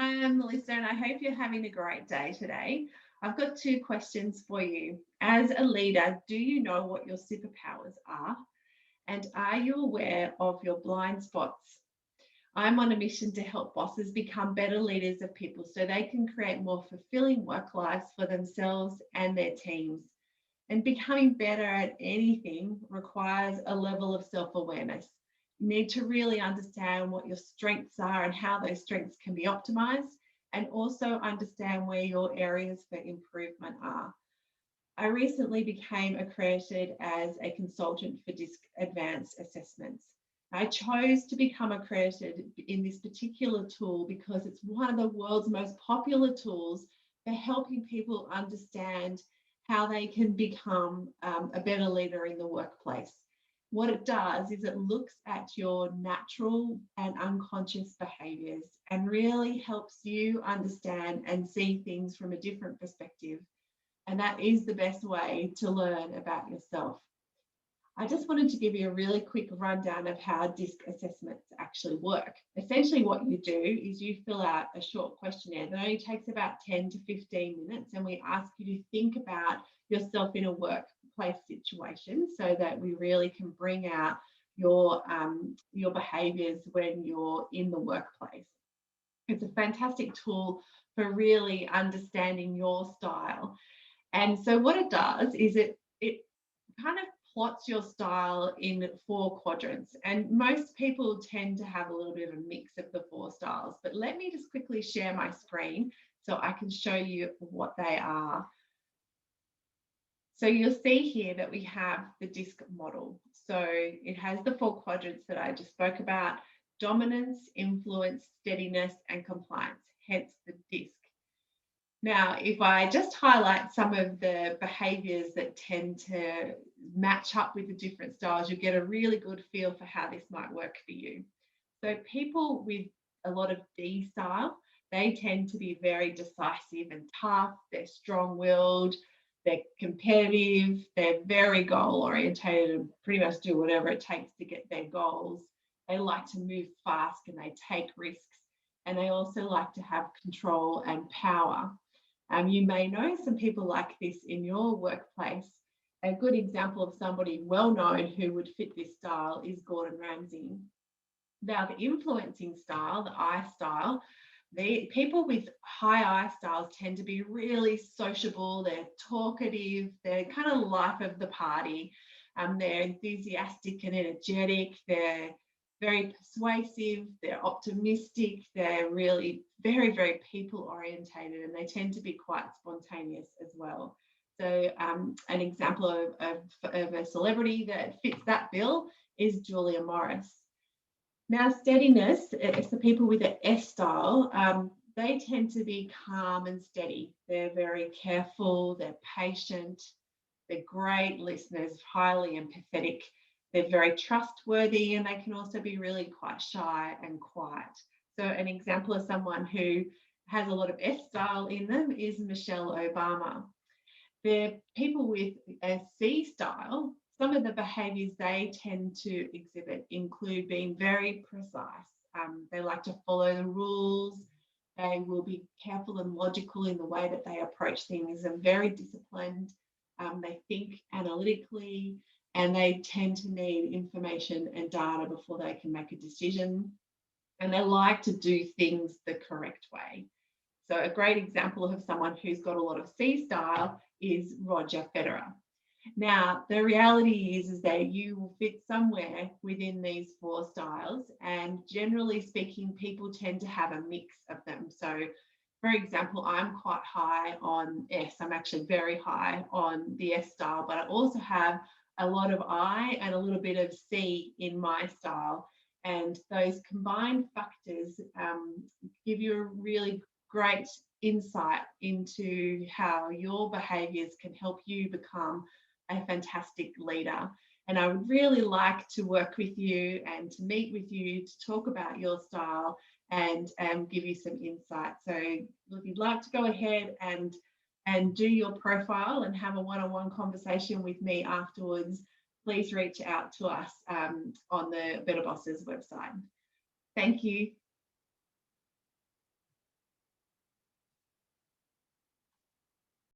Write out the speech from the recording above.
Hi, I'm Melissa, and I hope you're having a great day today. I've got two questions for you. As a leader, do you know what your superpowers are? And are you aware of your blind spots? I'm on a mission to help bosses become better leaders of people so they can create more fulfilling work lives for themselves and their teams. And becoming better at anything requires a level of self-awareness. You need to really understand what your strengths are and how those strengths can be optimized, and also understand where your areas for improvement are. I recently became accredited as a consultant for DISC advanced assessments. I chose to become accredited in this particular tool because it's one of the world's most popular tools for helping people understand how they can become a better leader in the workplace. What it does is it looks at your natural and unconscious behaviors and really helps you understand and see things from a different perspective. And that is the best way to learn about yourself. I just wanted to give you a really quick rundown of how DISC assessments actually work. Essentially, what you do is you fill out a short questionnaire that only takes about 10 to 15 minutes, and we ask you to think about yourself in a workplace situation so that we really can bring out your behaviors when you're in the workplace. It's a fantastic tool for really understanding your style. And so what it does is it kind of plots your style in 4 quadrants. And most people tend to have a little bit of a mix of the 4 styles. But let me just quickly share my screen so I can show you what they are. So you'll see here that we have the DISC model. So it has the 4 quadrants that I just spoke about: dominance, influence, steadiness, and compliance, hence the DISC. Now, if I just highlight some of the behaviors that tend to match up with the different styles, you get a really good feel for how this might work for you. So people with a lot of D style, they tend to be very decisive and tough. They're strong-willed, they're competitive, they're very goal-orientated and pretty much do whatever it takes to get their goals. They like to move fast and they take risks. And they also like to have control and power. You may know some people like this in your workplace. A good example of somebody well known who would fit this style is Gordon Ramsay. Now, the influencing style, the I style, the people with high I styles tend to be really sociable, they're talkative, they're kind of life of the party. They're enthusiastic and energetic, they're very persuasive, they're optimistic, they're really very, very people orientated, and they tend to be quite spontaneous as well. So an example of a celebrity that fits that bill is Julia Morris. Now, steadiness, it's the people with the S style, they tend to be calm and steady. They're very careful, they're patient, they're great listeners, highly empathetic. They're very trustworthy, and they can also be really quite shy and quiet. So an example of someone who has a lot of S style in them is Michelle Obama. The people with a C style, some of the behaviours they tend to exhibit include being very precise. They like to follow the rules. They will be careful and logical in the way that they approach things, and very disciplined. They think analytically, and they tend to need information and data before they can make a decision. And they like to do things the correct way. So a great example of someone who's got a lot of C style is Roger Federer. Now, the reality is that you will fit somewhere within these 4 styles, and generally speaking, people tend to have a mix of them. So, for example, I'm quite high on S. I'm actually very high on the S style, but I also have a lot of I and a little bit of C in my style. And those combined factors give you a really great insight into how your behaviours can help you become a fantastic leader. And I would really like to work with you and to meet with you to talk about your style and give you some insight. So if you'd like to go ahead and do your profile and have a one-on-one conversation with me afterwards, please reach out to us on the Better Bosses website. Thank you.